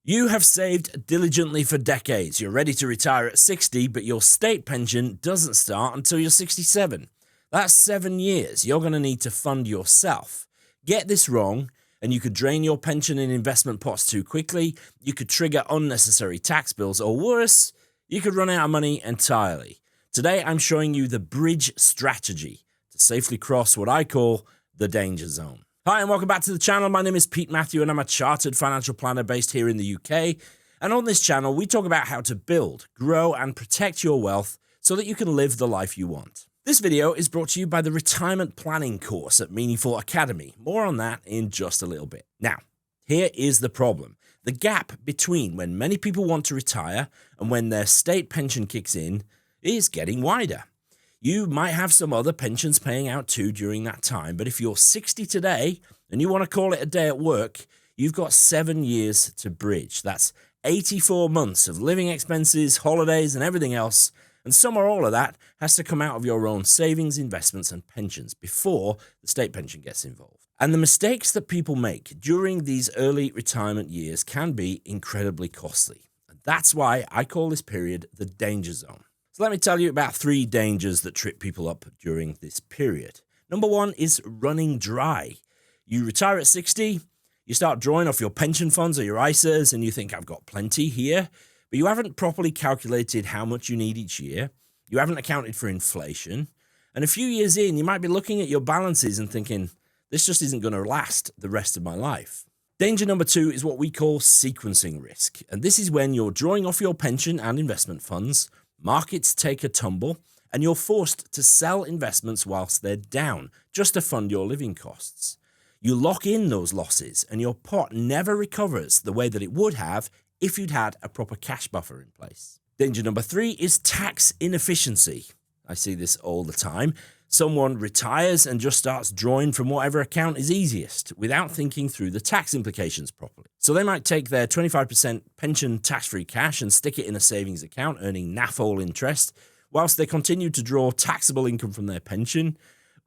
You have saved diligently for decades. You're ready to retire at 60, but your state pension doesn't start until you're 67. That's 7 years you're going to need to fund yourself. Get this wrong, and you could drain your pension and investment pots too quickly, you could trigger unnecessary tax bills, or worse, you could run out of money entirely. Today, I'm showing you the bridge strategy to safely cross what I call the danger zone. Hi and welcome back to the channel. My name is Pete Matthew and I'm a chartered financial planner based here in the UK. And on this channel, we talk about how to build, grow and protect your wealth so that you can live the life you want. This video is brought to you by the retirement planning course at Meaningful Academy. More on that in just a little bit. Now, here is the problem. The gap between when many people want to retire and when their state pension kicks in is getting wider. You might have some other pensions paying out too during that time, but if you're 60 today and you want to call it a day at work, you've got 7 years to bridge. That's 84 months of living expenses, holidays, and everything else, and some or all of that has to come out of your own savings, investments, and pensions before the state pension gets involved. And the mistakes that people make during these early retirement years can be incredibly costly. And that's why I call this period the danger zone. So let me tell you about 3 dangers that trip people up during this period. Number 1 is running dry. You retire at 60, you start drawing off your pension funds or your ISAs and you think I've got plenty here, but you haven't properly calculated how much you need each year. You haven't accounted for inflation. And a few years in, you might be looking at your balances and thinking, this just isn't going to last the rest of my life. Danger number 2 is what we call sequencing risk. And this is when you're drawing off your pension and investment funds, markets take a tumble, and you're forced to sell investments whilst they're down, just to fund your living costs. You lock in those losses, and your pot never recovers the way that it would have if you'd had a proper cash buffer in place. Danger number 3 is tax inefficiency. I see this all the time. Someone retires and just starts drawing from whatever account is easiest without thinking through the tax implications properly. So they might take their 25% pension tax-free cash and stick it in a savings account, earning naff interest, whilst they continue to draw taxable income from their pension.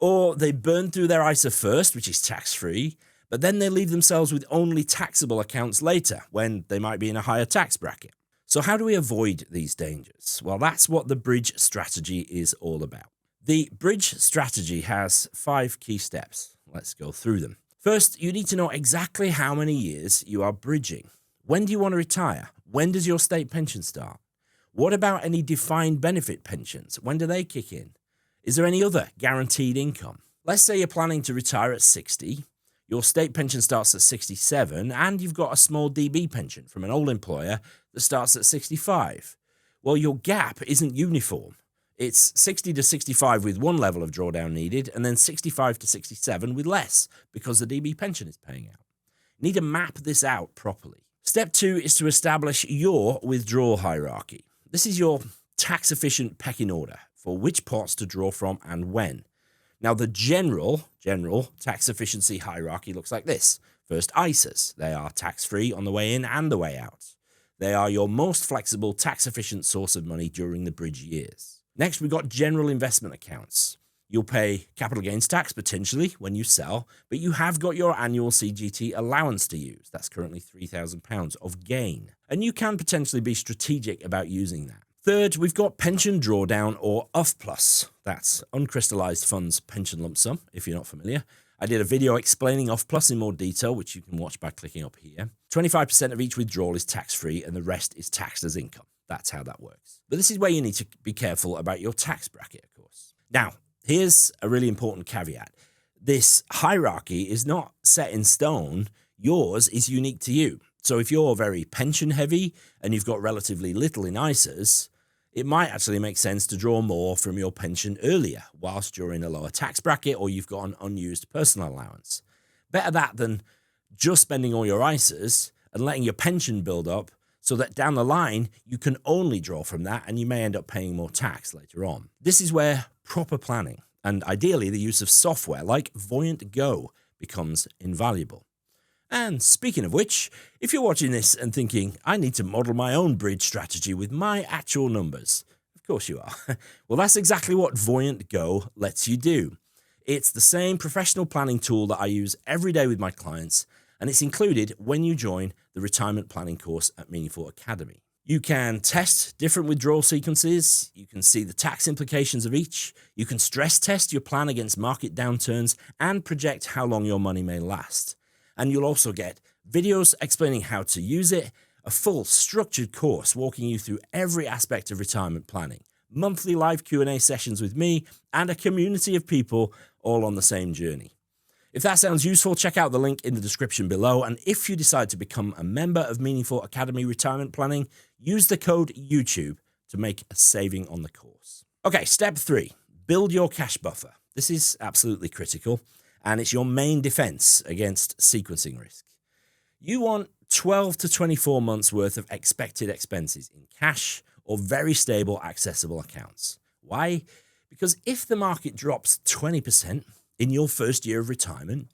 Or they burn through their ISA first, which is tax-free, but then they leave themselves with only taxable accounts later, when they might be in a higher tax bracket. So how do we avoid these dangers? Well, that's what the bridge strategy is all about. The bridge strategy has 5 key steps. Let's go through them. First, you need to know exactly how many years you are bridging. When do you want to retire? When does your state pension start? What about any defined benefit pensions? When do they kick in? Is there any other guaranteed income? Let's say you're planning to retire at 60, your state pension starts at 67, and you've got a small DB pension from an old employer that starts at 65. Well, your gap isn't uniform. It's 60 to 65 with one level of drawdown needed, and then 65 to 67 with less, because the DB pension is paying out. You need to map this out properly. Step 2 is to establish your withdrawal hierarchy. This is your tax-efficient pecking order for which pots to draw from and when. Now, the general tax efficiency hierarchy looks like this. First, ISAs. They are tax-free on the way in and the way out. They are your most flexible, tax-efficient source of money during the bridge years. Next, we've got general investment accounts. You'll pay capital gains tax potentially when you sell, but you have got your annual CGT allowance to use. That's currently £3,000 of gain. And you can potentially be strategic about using that. Third, we've got pension drawdown or UFPlus. That's uncrystallized funds pension lump sum, if you're not familiar. I did a video explaining UFPlus in more detail, which you can watch by clicking up here. 25% of each withdrawal is tax-free and the rest is taxed as income. That's how that works. But this is where you need to be careful about your tax bracket, of course. Now, here's a really important caveat. This hierarchy is not set in stone. Yours is unique to you. So if you're very pension heavy and you've got relatively little in ISAs, it might actually make sense to draw more from your pension earlier whilst you're in a lower tax bracket or you've got an unused personal allowance. Better that than just spending all your ISAs and letting your pension build up so that down the line, you can only draw from that and you may end up paying more tax later on. This is where proper planning and ideally the use of software like Voyant Go becomes invaluable. And speaking of which, if you're watching this and thinking, I need to model my own bridge strategy with my actual numbers, of course you are. Well, that's exactly what Voyant Go lets you do. It's the same professional planning tool that I use every day with my clients, and it's included when you join the retirement planning course at Meaningful Academy. You can test different withdrawal sequences, you can see the tax implications of each, you can stress test your plan against market downturns, and project how long your money may last. And you'll also get videos explaining how to use it, a full structured course walking you through every aspect of retirement planning, monthly live Q&A sessions with me, and a community of people all on the same journey. If that sounds useful, check out the link in the description below. And if you decide to become a member of Meaningful Academy Retirement Planning, use the code YouTube to make a saving on the course. Okay, step 3, build your cash buffer. This is absolutely critical, and it's your main defense against sequencing risk. You want 12 to 24 months worth of expected expenses in cash or very stable accessible accounts. Why? Because if the market drops 20%, in your first year of retirement,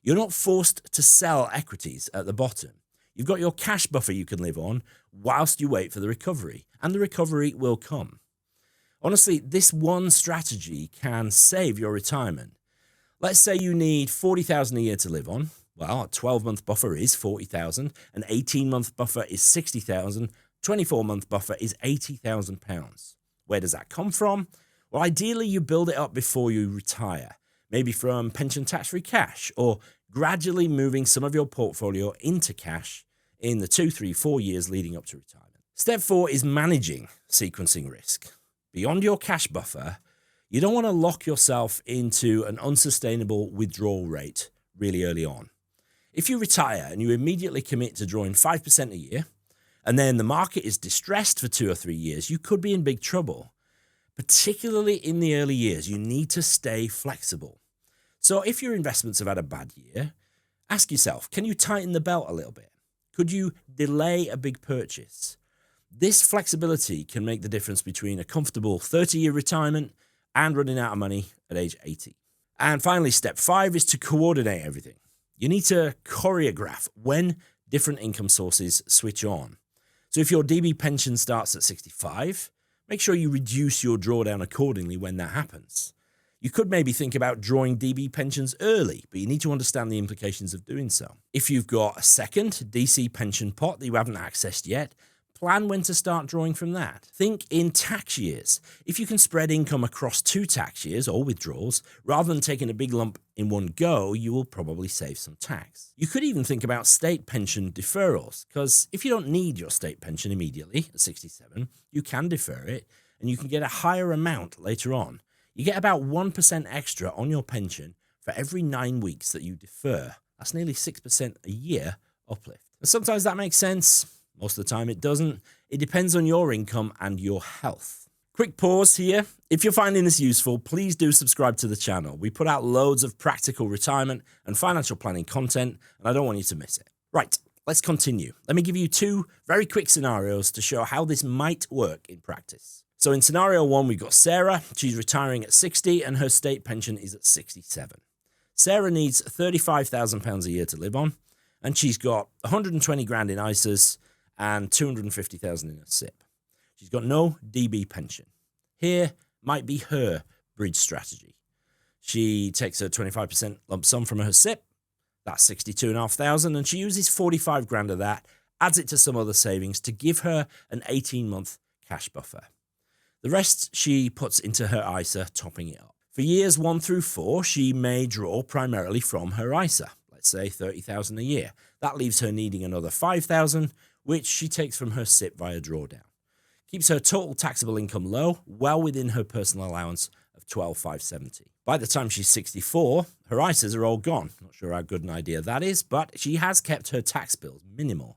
you're not forced to sell equities at the bottom. You've got your cash buffer you can live on whilst you wait for the recovery, and the recovery will come. Honestly, this one strategy can save your retirement. Let's say you need $40,000 a year to live on. Well, a 12-month buffer is $40,000, an 18-month buffer is $60,000, 24-month buffer is £80,000. Where does that come from? Well, ideally, you build it up before you retire. Maybe from pension tax-free cash, or gradually moving some of your portfolio into cash in the 2, 3, 4 years leading up to retirement. Step 4 is managing sequencing risk. Beyond your cash buffer, you don't want to lock yourself into an unsustainable withdrawal rate really early on. If you retire and you immediately commit to drawing 5% a year, and then the market is distressed for 2 or 3 years, you could be in big trouble. Particularly in the early years, you need to stay flexible. So if your investments have had a bad year, ask yourself, can you tighten the belt a little bit? Could you delay a big purchase? This flexibility can make the difference between a comfortable 30-year retirement and running out of money at age 80. And finally, step 5 is to coordinate everything. You need to choreograph when different income sources switch on. So if your DB pension starts at 65, make sure you reduce your drawdown accordingly when that happens. You could maybe think about drawing DB pensions early, but you need to understand the implications of doing so. If you've got a second DC pension pot that you haven't accessed yet, plan when to start drawing from that. Think in tax years. If you can spread income across 2 tax years or withdrawals, rather than taking a big lump in one go, you will probably save some tax. You could even think about state pension deferrals, because if you don't need your state pension immediately at 67, you can defer it, and you can get a higher amount later on. You get about 1% extra on your pension for every 9 weeks that you defer. That's nearly 6% a year uplift. And sometimes that makes sense. Most of the time it doesn't. It depends on your income and your health. Quick pause here. If you're finding this useful, please do subscribe to the channel. We put out loads of practical retirement and financial planning content, and I don't want you to miss it. Right, let's continue. Let me give you 2 very quick scenarios to show how this might work in practice. So in scenario 1, we've got Sarah. She's retiring at 60 and her state pension is at 67. Sarah needs £35,000 a year to live on, and she's got 120 grand in ISAs and 250,000 in a SIP. She's got no DB pension. Here might be her bridge strategy. She takes a 25% lump sum from her SIP, that's 62,500, and she uses 45 grand of that, adds it to some other savings to give her an 18-month cash buffer. The rest she puts into her ISA, topping it up. For years 1 through 4, she may draw primarily from her ISA, let's say 30,000 a year. That leaves her needing another 5,000, which she takes from her SIP via drawdown. Keeps her total taxable income low, well within her personal allowance of 12,570. By the time she's 64, her ISAs are all gone. Not sure how good an idea that is, but she has kept her tax bills minimal.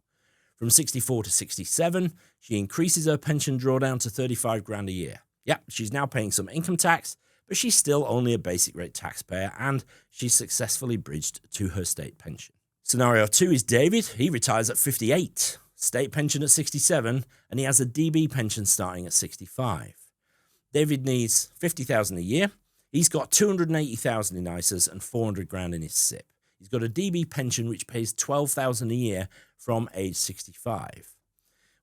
From 64 to 67, she increases her pension drawdown to 35 grand a year. Yep, she's now paying some income tax, but she's still only a basic rate taxpayer, and she's successfully bridged to her state pension. Scenario 2 is David. He retires at 58, state pension at 67, and he has a DB pension starting at 65. David needs 50,000 a year. He's got 280,000 in ISAs and 400 grand in his SIP. He's got a DB pension which pays 12,000 a year from age 65.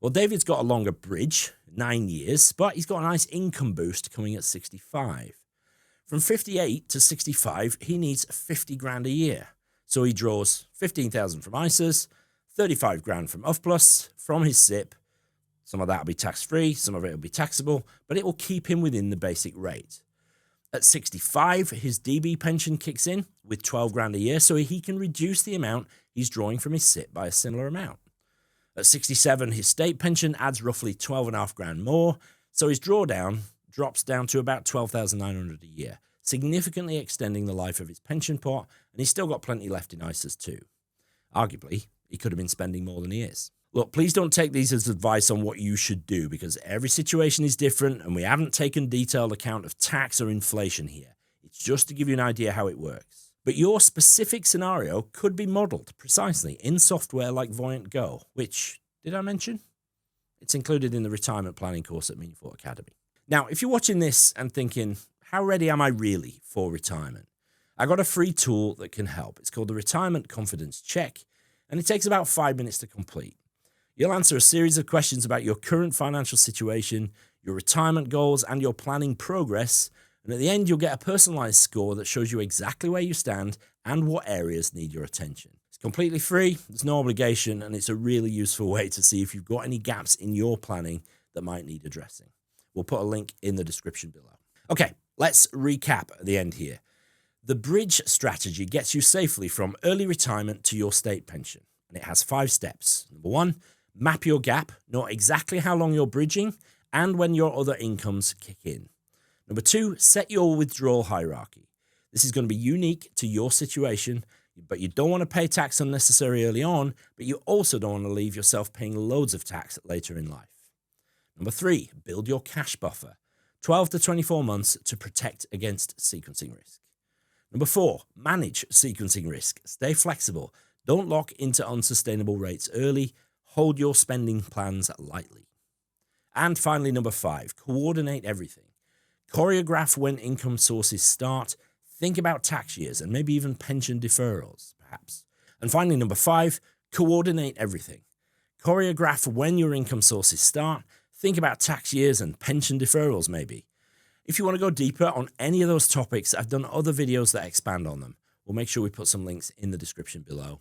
Well, David's got a longer bridge, 9 years, but he's got a nice income boost coming at 65. From 58 to 65, he needs 50 grand a year. So he draws 15,000 from ISAs, 35 grand from UFPlus, from his SIP. Some of that will be tax-free, some of it will be taxable, but it will keep him within the basic rate. At 65, his DB pension kicks in with 12 grand a year, so he can reduce the amount he's drawing from his SIP by a similar amount. At 67, his state pension adds roughly 12.5 grand more, so his drawdown drops down to about 12,900 a year, significantly extending the life of his pension pot, and he's still got plenty left in ISAs too. Arguably, he could have been spending more than he is. Look, please don't take these as advice on what you should do, because every situation is different and we haven't taken detailed account of tax or inflation here. It's just to give you an idea how it works. But your specific scenario could be modeled precisely in software like Voyant Go, which, did I mention? It's included in the retirement planning course at Meaningful Academy. Now, if you're watching this and thinking, how ready am I really for retirement? I got a free tool that can help. It's called the Retirement Confidence Check, and it takes about 5 minutes to complete. You'll answer a series of questions about your current financial situation, your retirement goals, and your planning progress. And at the end, you'll get a personalized score that shows you exactly where you stand and what areas need your attention. It's completely free, there's no obligation, and it's a really useful way to see if you've got any gaps in your planning that might need addressing. We'll put a link in the description below. Okay, let's recap at the end here. The bridge strategy gets you safely from early retirement to your state pension, and it has 5 steps. Number 1, map your gap, know exactly how long you're bridging and when your other incomes kick in. Number 2, set your withdrawal hierarchy. This is going to be unique to your situation, but you don't want to pay tax unnecessarily early on, but you also don't want to leave yourself paying loads of tax later in life. Number 3, build your cash buffer, 12 to 24 months to protect against sequencing risk. Number 4, manage sequencing risk. Stay flexible. Don't lock into unsustainable rates early. Hold your spending plans lightly. And finally, number 5, coordinate everything. Choreograph when income sources start. Think about tax years and maybe even pension deferrals, perhaps. And finally, number 5, coordinate everything. Choreograph when your income sources start. Think about tax years and pension deferrals, maybe. If you want to go deeper on any of those topics, I've done other videos that expand on them. We'll make sure we put some links in the description below.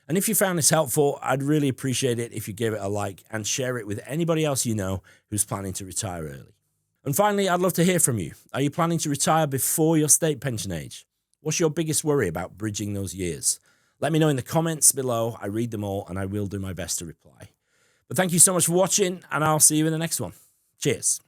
And if you found this helpful, I'd really appreciate it if you give it a like and share it with anybody else you know who's planning to retire early. And finally, I'd love to hear from you. Are you planning to retire before your state pension age? What's your biggest worry about bridging those years? Let me know in the comments below. I read them all and I will do my best to reply. But thank you so much for watching, and I'll see you in the next one. Cheers.